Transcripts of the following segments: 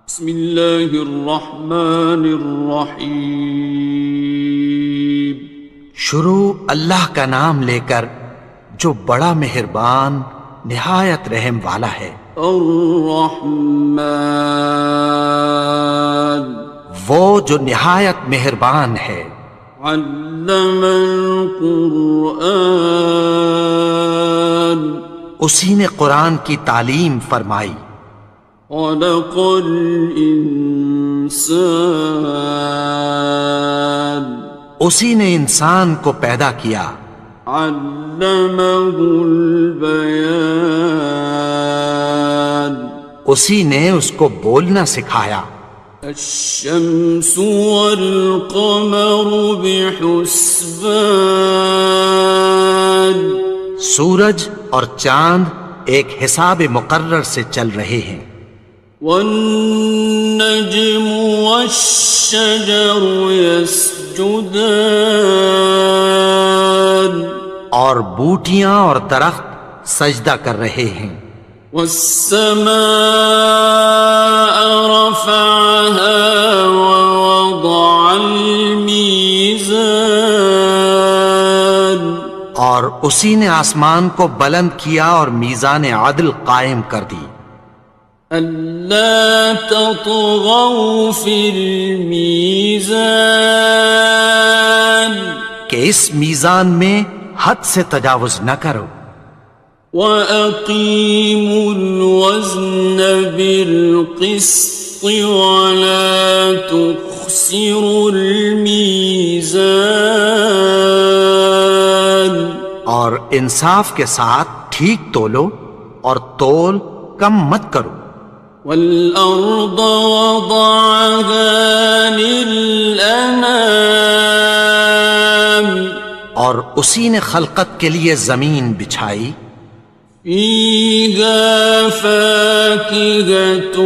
بسم اللہ الرحمن الرحیم۔ شروع اللہ کا نام لے کر جو بڑا مہربان نہایت رحم والا ہے۔ الرحمن، وہ جو نہایت مہربان ہے۔ علم القرآن، اسی نے قرآن کی تعلیم فرمائی۔ خلق الانسان، اسی نے انسان کو پیدا کیا۔ علمہ البیان، اسی نے اس کو بولنا سکھایا۔ الشمس والقمر بحسبان، سورج اور چاند ایک حساب مقرر سے چل رہے ہیں۔ والنجم والشجر يسجدان، اور بوٹیاں اور درخت سجدہ کر رہے ہیں۔ والسماء رفعها ووضع الميزان، اور اسی نے آسمان کو بلند کیا اور میزان عدل قائم کر دی۔ ألا تطغوا في الميزان، کہ اس میزان میں حد سے تجاوز نہ کرو۔ وَأَقِيمُوا الْوَزْنَ بِالْقِسْطِ وَلَا تُخْسِرُوا الْمِيزَانَ، اور انصاف کے ساتھ ٹھیک تولو اور تول کم مت کرو۔ وَالْأَرْضَ وَضَعَهَا لِلْأَنَامِ، اور اسی نے خلقت کے لیے زمین بچھائی۔ فِيهَا فَاكِهَةٌ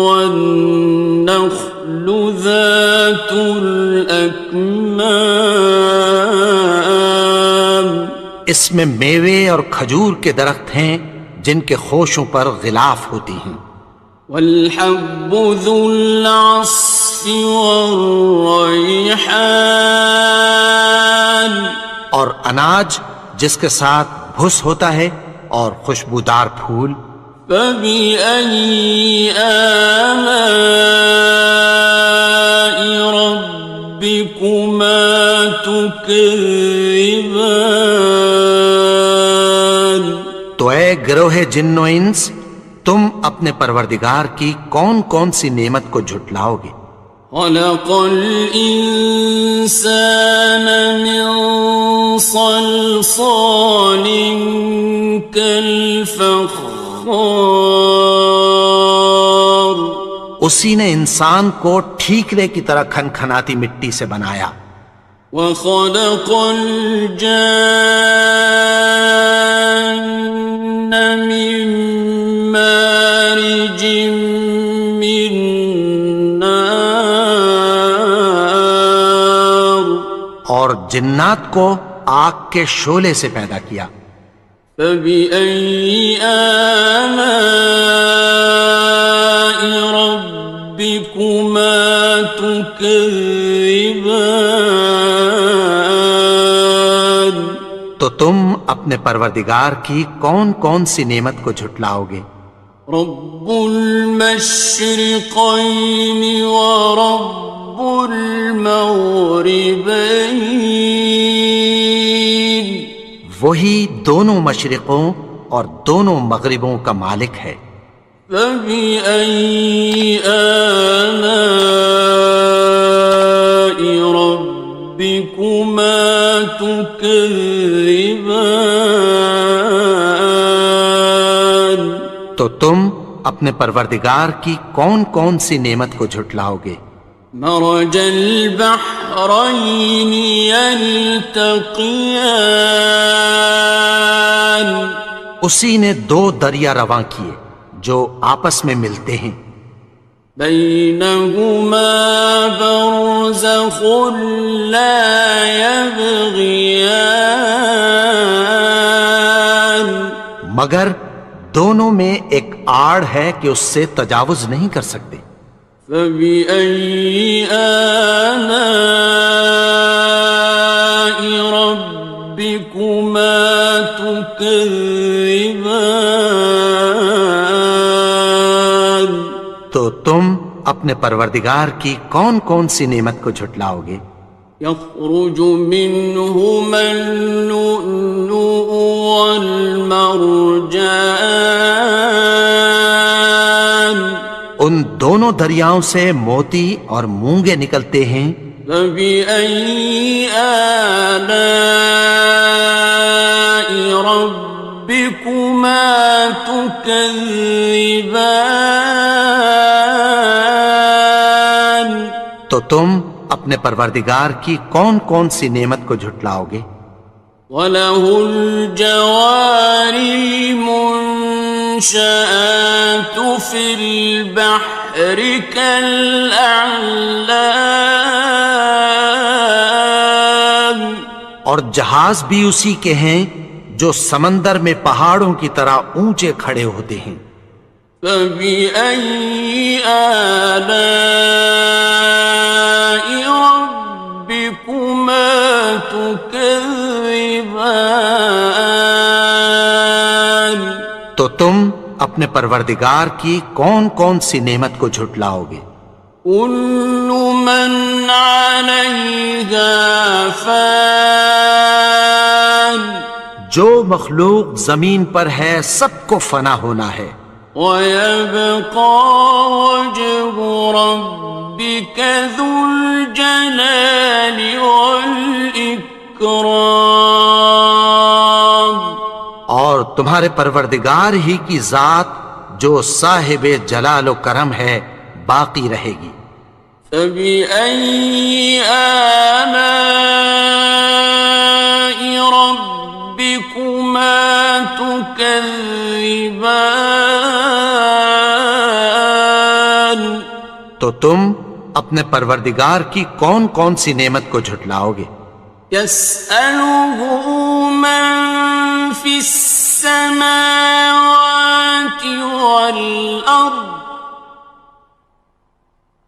وَالنَّخْلُ ذَاتُ الْأَكْمَامِ، اس میں میوے اور کھجور کے درخت ہیں جن کے خوشوں پر غلاف ہوتی ہیں۔ وَالْحَبُّ ذُو الْعَصْفِ وَالرَّيْحَانِ، اور اناج جس کے ساتھ بھس ہوتا ہے اور خوشبودار پھول۔ فَبِأَيِّ آلَاءِ رَبِّكُمَا تُكَذِّبَانِ، تو اے گروہ جن و انس، تم اپنے پروردگار کی کون کون سی نعمت کو جھٹلاؤ گے؟ خَلَقَ الْإِنسَانَ مِنْ صَلْصَالٍ كَالْفَخَّارِ، اسی نے انسان کو ٹھیکرے کی طرح کھنکھناتی مٹی سے بنایا۔ وَخَلَقَ الْجَانَّ مِن مَّارِجٍ مِّن نَّارٍ، اور جنات کو آگ کے شعلے سے پیدا کیا۔ فَبِأَيِّ آلَاءِ رَبِّكُمَا تُكَذِّبَانِ، تو تم اپنے پروردگار کی کون کون سی نعمت کو جھٹلاؤ گے؟ رب المشرقین ورب المغربین، وہی دونوں مشرقوں اور دونوں مغربوں کا مالک ہے۔ فَبِأَيِّ آلَاءِ رَبِّكُمَا تُكَذِّبَانِ، تو تم اپنے پروردگار کی کون کون سی نعمت کو جھٹلاؤ گے؟ مرج البحرین یلتقیان، اسی نے دو دریا رواں کیے جو آپس میں ملتے ہیں۔ بینہما برزخ لا یبغیان، مگر دونوں میں ایک آڑ ہے کہ اس سے تجاوز نہیں کر سکتے۔ فبأي آلاء ربكما تكذبان؟ تو تم اپنے پروردگار کی کون کون سی نعمت کو جھٹلاؤ گے؟ يخرج منهما اللؤلؤ والمرجان، ان دونوں دریاؤں سے موتی اور مونگے نکلتے ہیں۔ فبأي آلاء ربكما تكذبان؟ تو تم اپنے پروردگار کی کون کون سی نعمت کو جھٹلاؤ گے؟ وَلَهُ الْجَوَارِ الْمُنشَآتُ فِي الْبَحْرِ كَالْأَعْلَامِ، اور جہاز بھی اسی کے ہیں جو سمندر میں پہاڑوں کی طرح اونچے کھڑے ہوتے ہیں۔ فَبِأَيِّ آلَاءِ رَبِّكُمَا تُكَذِّبَانِ؟ تو تم اپنے پروردگار کی کون کون سی نعمت کو جھٹلاؤ گے؟ كُلُّ مَنْ عَلَيْهَا فَانٍ، جو مخلوق زمین پر ہے سب کو فنا ہونا ہے۔ وَيَبْقَى وَجْهُ رَبِّكَ ذُو الْجَلَالِ وَالْإِكْرَامِ، اور تمہارے پروردگار ہی کی ذات جو صاحب جلال و کرم ہے باقی رہے گی۔ فَبِأَيِّ آلَاءِ رَبِّكُمَا تُكَذِّبَانِ؟ تو تم اپنے پروردگار کی کون کون سی نعمت کو جھٹلاؤ گے؟ يَسْأَلُهُ مَن فِي السَّمَاوَاتِ وَالْأَرْضِ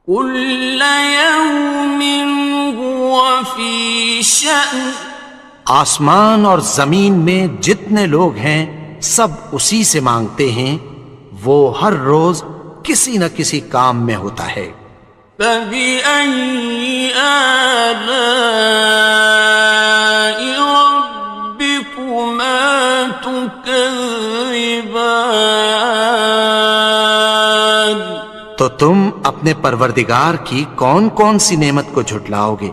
كُلَّ يَوْمٍ هُوَ فِي شَأْنٍ، آسمان اور زمین میں جتنے لوگ ہیں سب اسی سے مانگتے ہیں، وہ ہر روز کسی نہ کسی کام میں ہوتا ہے۔ فَبِأَيِّ آلَاءِ رَبِّكُمَا تُكَذِّبَانِ؟ تو تم اپنے پروردگار کی کون کون سی نعمت کو جھٹلاؤ گے؟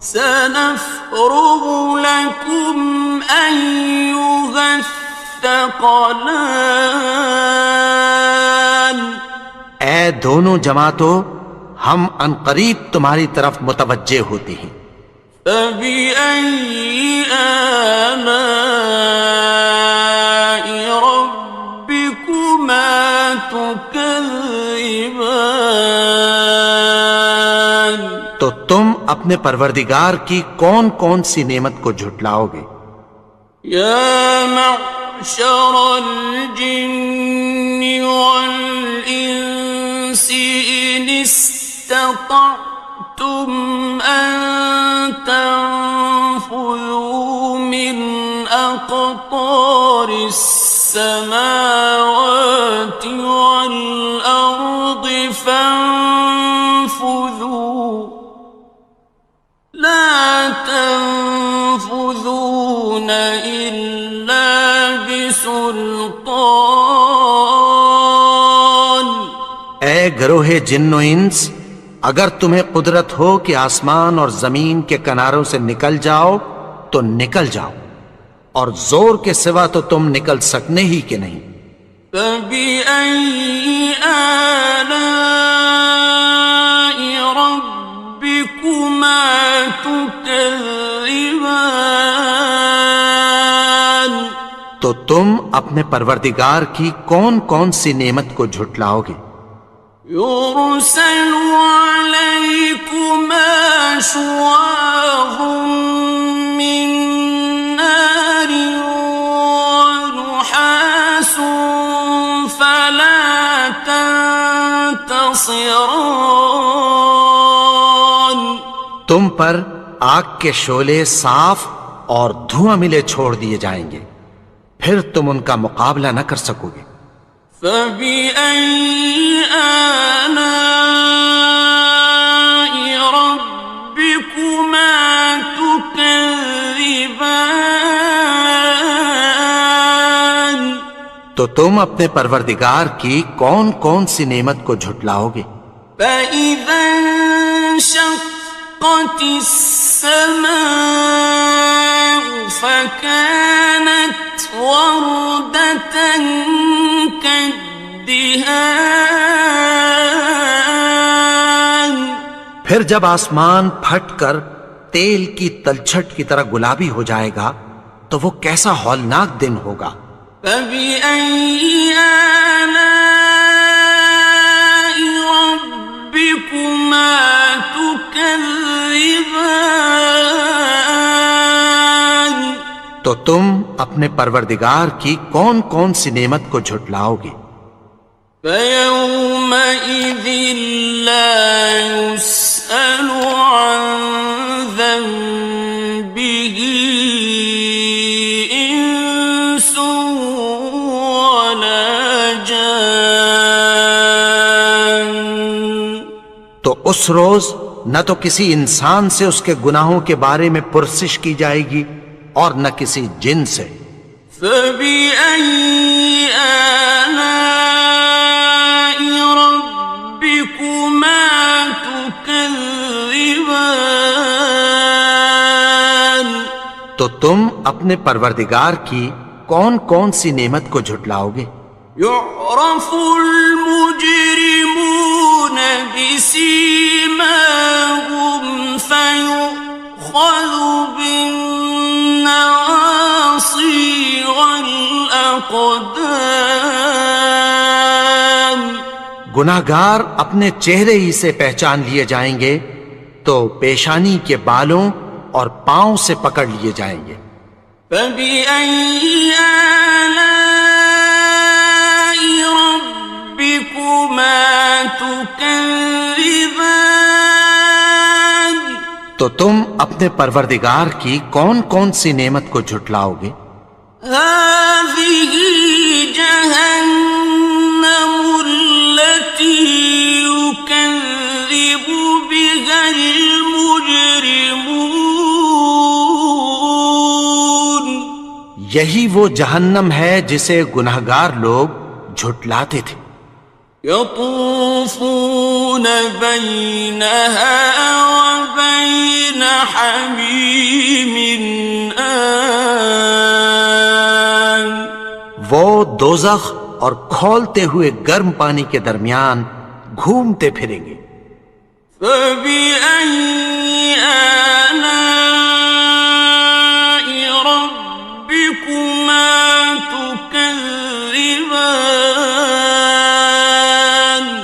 سَنَفْرُغُ لَكُمْ أَيُّهَ الثَّقَلَانِ، اے دونوں جماعتوں، ہم عنقریب تمہاری طرف متوجہ ہوتے ہیں۔ فَبِأَيِّ آلَاءِ رَبِّكُمَا تُكَذِّبَانِ؟ تو تم اپنے پروردگار کی کون کون سی نعمت کو جھٹلاؤ گے؟ يَا مَعْشَرَ الْجِنِّ وَالْإِنسِ إِنِ اسْتَطَعْتُمْ أَن تَنفُذُوا مِنْ أَقْطَارِ السَّمَاوَاتِ وَالْأَرْضِ فَانفُذُوا، لَا تَنفُذُونَ إِلَّا بِسُلْطَانٍ۔ اے گروہ جن و انس، اگر تمہیں قدرت ہو کہ آسمان اور زمین کے کناروں سے نکل جاؤ تو نکل جاؤ، اور زور کے سوا تو تم نکل سکنے ہی کہ نہیں۔ فَبِأَيِّ آلَاءِ رَبِّكُمَا تُكَذِّبَانِ؟ تو تم اپنے پروردگار کی کون کون سی نعمت کو جھٹلاؤ گے؟ يُرْسَلُ عَلَيْكُمَا شُوَاظٌ مِّن نَّارٍ وَنُحَاسٌ خاصران. تم پر آگ کے شعلے صاف اور دھواں ملے چھوڑ دیے جائیں گے، پھر تم ان کا مقابلہ نہ کر سکو گے۔ فبأي آلاء ربكما تكذبان. تو تم اپنے پروردگار کی کون کون سی نعمت کو جھٹلاؤ گے؟ فإذا انشقت السماء فكانت وردة كالدهان. پھر جب آسمان پھٹ کر تیل کی تلچھٹ کی طرح گلابی ہو جائے گا تو وہ کیسا ہولناک دن ہوگا۔ فبأي آلاء ربكما تكذبان. تو تم اپنے پروردگار کی کون کون سی نعمت کو جھٹلاؤ گے؟ فيومئذ لا يسأل عن ذنبه إنس ولا جان. تو اس روز نہ تو کسی انسان سے اس کے گناہوں کے بارے میں پرسش کی جائے گی اور نہ کسی جن سے۔ فبأي آلاء ربكما تكذبان. تو تم اپنے پروردگار کی کون کون سی نعمت کو جھٹلاؤ گے؟ يعرف المجرمون بسيماهم فيؤخذ بالنواصي والأقدام. گناہگار اپنے چہرے ہی سے پہچان لیے جائیں گے تو پیشانی کے بالوں اور پاؤں سے پکڑ لیے جائیں گے۔ فبأي آلاء ربكما تكذبان. تو تم اپنے پروردگار کی کون کون سی نعمت کو جھٹلاؤ گے؟ هذه جهنم التي يكذب بها المجرمون. یہی وہ جہنم ہے جسے گناہگار لوگ جھٹلاتے تھے۔ يطوفون بينها وبين حميم آن. وہ دوزخ اور کھولتے ہوئے گرم پانی کے درمیان گھومتے پھریں گے۔ فبأي آلاء ربكما تكذبان.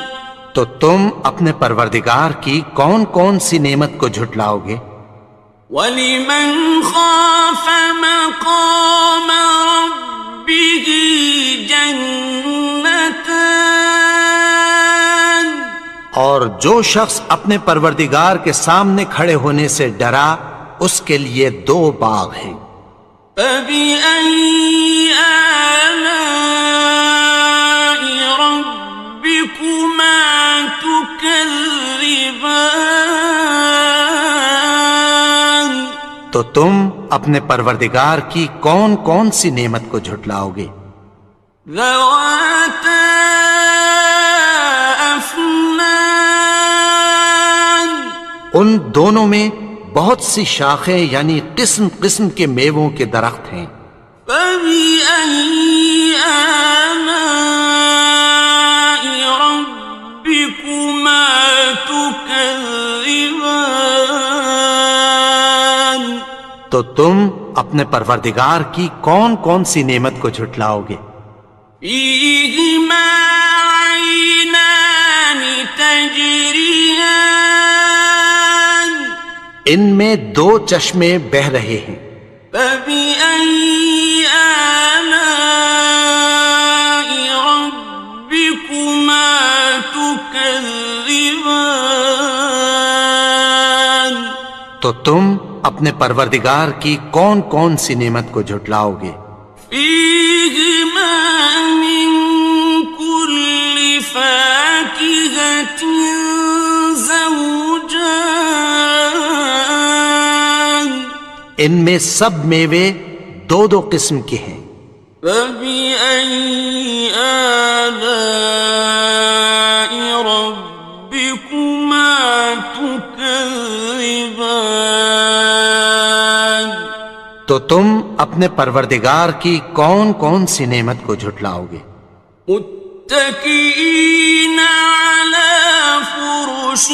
تو تم اپنے پروردگار کی کون کون سی نعمت کو جھٹلاؤ گے؟ وَلِمَنْ خَافَ مَقَامَ رَبِّهِ جَنَّتَانِ. اور جو شخص اپنے پروردگار کے سامنے کھڑے ہونے سے ڈرا اس کے لیے دو باغ ہیں۔ فَبِأَيِّ آلَاءِ رَبِّكُمَا تُكَذِّبَانِ. تو تم اپنے پروردگار کی کون کون سی نعمت کو جھٹلاؤ گے؟ ذَوَاتَا أَفْنَانٍ. ان دونوں میں بہت سی شاخیں یعنی قسم قسم کے میووں کے درخت ہیں۔ فَبِأَيِّ آلَاءِ رَبِّكُمَا تُكَذِّبَانِ. تو تم اپنے پروردگار کی کون کون سی نعمت کو جھٹلاؤ گے؟ فِيهِمَا عَيْنَانِ تَجْرِيَانِ. ان میں دو چشمے بہہ رہے ہیں۔ فَبِأَيِّ آلَاءِ رَبِّكُمَا تُكَذِّبَانِ. تكذبان تو تم اپنے پروردگار کی کون کون سی نعمت کو جھٹلاؤ گے؟ فيهما من كل فاكهة زوجان ان میں سب میوے دو دو قسم کے ہیں۔ فبأي آلاء ربكما تكذبان تو تم اپنے پروردگار کی کون کون سی نعمت کو جھٹلاؤ گے؟ متكئين على فرش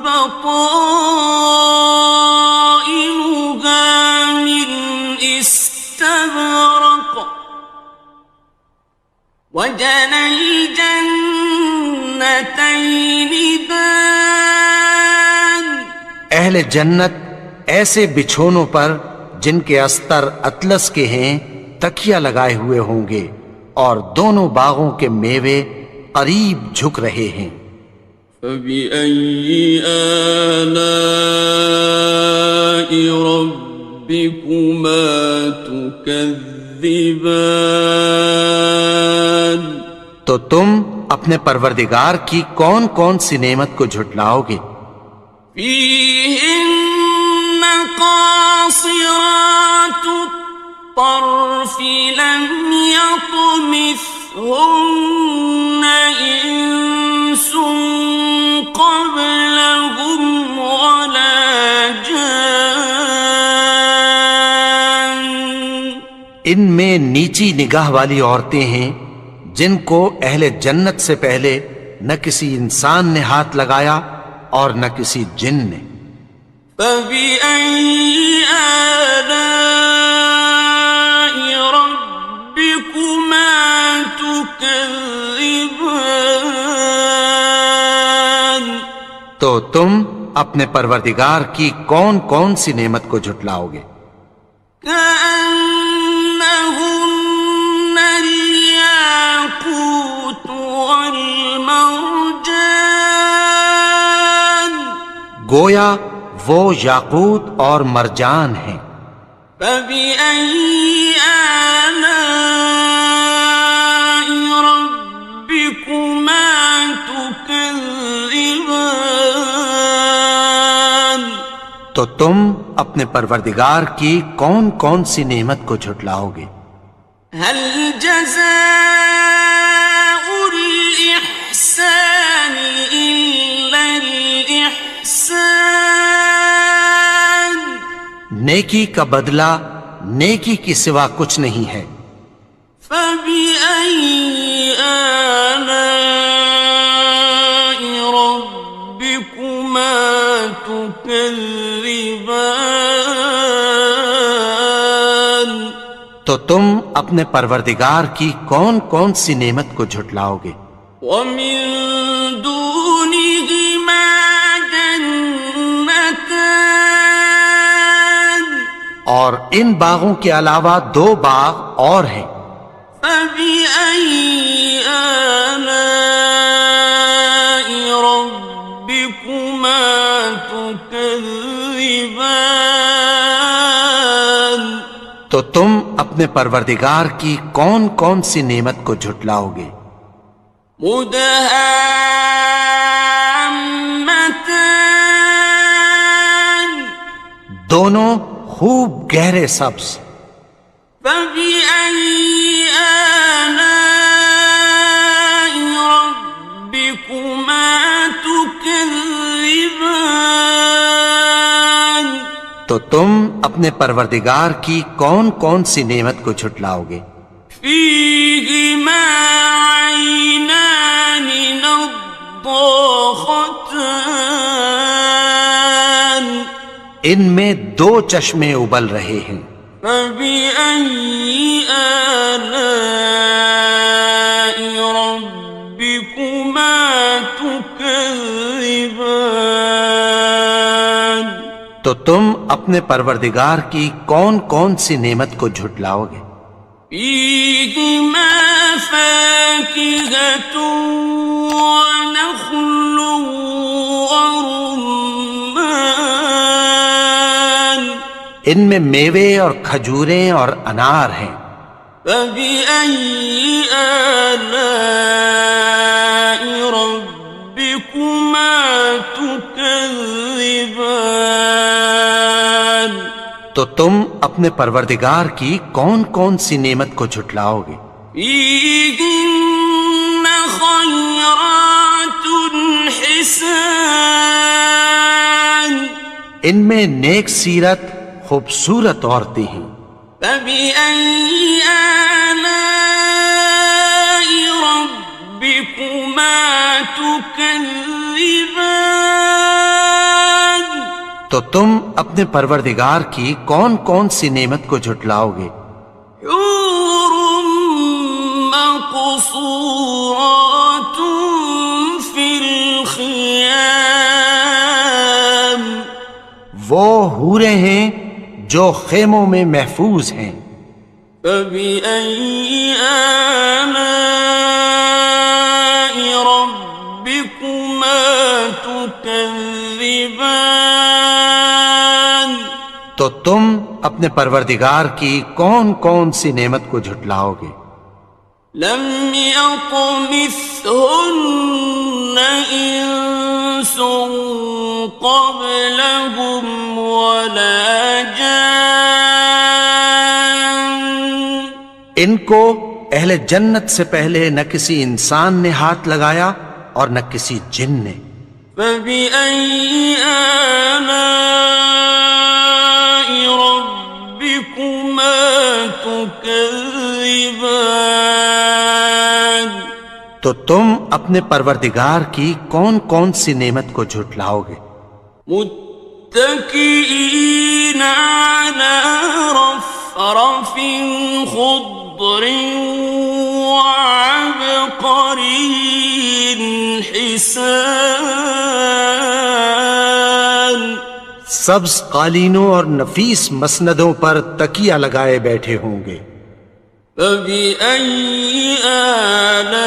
بطائنها من استبرق وجنى الجنتين دان اہل جنت ایسے بچھونوں پر جن کے استر اطلس کے ہیں تکیہ لگائے ہوئے ہوں گے اور دونوں باغوں کے میوے قریب جھک رہے ہیں۔ فبأي آلاء ربكما تكذبان تو تم اپنے پروردگار کی کون کون سی نعمت کو جھٹلاؤ گے؟ فيهن قاصرات الطرف لم يطمثهن إنس قبلهم ولا جان ان میں نیچی نگاہ والی عورتیں ہیں جن کو اہل جنت سے پہلے نہ کسی انسان نے ہاتھ لگایا اور نہ کسی جن نے۔ فبأي آلاء ربكما تكذبان تو تم اپنے پروردگار کی کون کون سی نعمت کو جھٹلاؤ گے؟ كأنهن الياقوت والمرجان گویا وہ یاقوت اور مرجان ہیں۔ فبأي آلاء ربكما تكذبان تو تم اپنے پروردگار کی کون کون سی نعمت کو جھٹلاؤ گے؟ هل جزاء الإحسان إلا الإحسان نیکی کا بدلہ نیکی کی سوا کچھ نہیں ہے۔ فبأي آلاء ربكما تكذبان تو تم اپنے پروردگار کی کون کون سی نعمت کو جھٹلاؤ گے؟ ومن دونهما جنتان اور ان باغوں کے علاوہ دو باغ اور ہیں۔ فبأي آلاء ربكما تكذبان تو تم اپنے پروردگار کی کون کون سی نعمت کو جھٹلاؤ گے؟ مدهامتان دونوں خوب گہرے سبز۔ فبأي آلاء ربكما تكذبان تو تم اپنے پروردگار کی کون کون سی نعمت کو جھٹلاؤ گے؟ فيهما عينان نضاختان ان میں دو چشمے ابل رہے ہیں۔ فبأي آلاء ربكما تكذبان تو تم اپنے پروردگار کی کون کون سی نعمت کو جھٹلاؤ گے؟ فيهما فاكهة ونخل ورمان ان میں میوے اور کھجوریں اور انار ہیں. فبأي آلاء ربكما تكذبان تو تم اپنے پروردگار کی کون کون سی نعمت کو جھٹلاؤ گے؟ فيهن خيرات حسان ان میں نیک سیرت خوبصورت عورتیں ہیں. فبأي آلاء ربكما تكذبان تو تم اپنے پروردگار کی کون کون سی نعمت کو جھٹلاؤ گے؟ حور مقصورات في الخيام وہ حوریں ہیں جو خیموں میں محفوظ ہیں. فبأي آلاء ربكما تكذبان تو تم اپنے پروردگار کی کون کون سی نعمت کو جھٹلاؤ گے؟ لم يطمثهن إنس قبلهم ولا جان ان کو اہل جنت سے پہلے نہ کسی انسان نے ہاتھ لگایا اور نہ کسی جن نے. فبأي آلاء ربكما تكذبان تو تم اپنے پروردگار کی کون کون سی نعمت کو جھٹلاؤ گے؟ متكئين على رفرف خضر وعبقري حسان سبز قالینوں اور نفیس مسندوں پر تکیہ لگائے بیٹھے ہوں گے. فبأي آلاء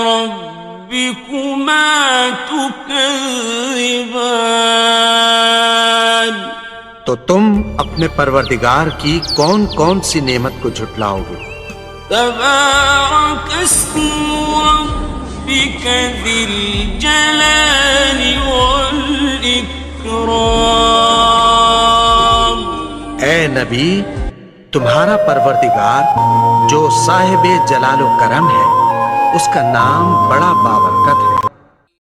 ربكما تكذبان تو تم اپنے پروردگار کی کون کون سی نعمت کو جھٹلاؤ گے؟ تبارك اسم ربك ذي الجلال والإكرام اے نبی، تمہارا پروردگار جو صاحب جلال و کرم ہے، اس کا نام بڑا بابرکت ہے.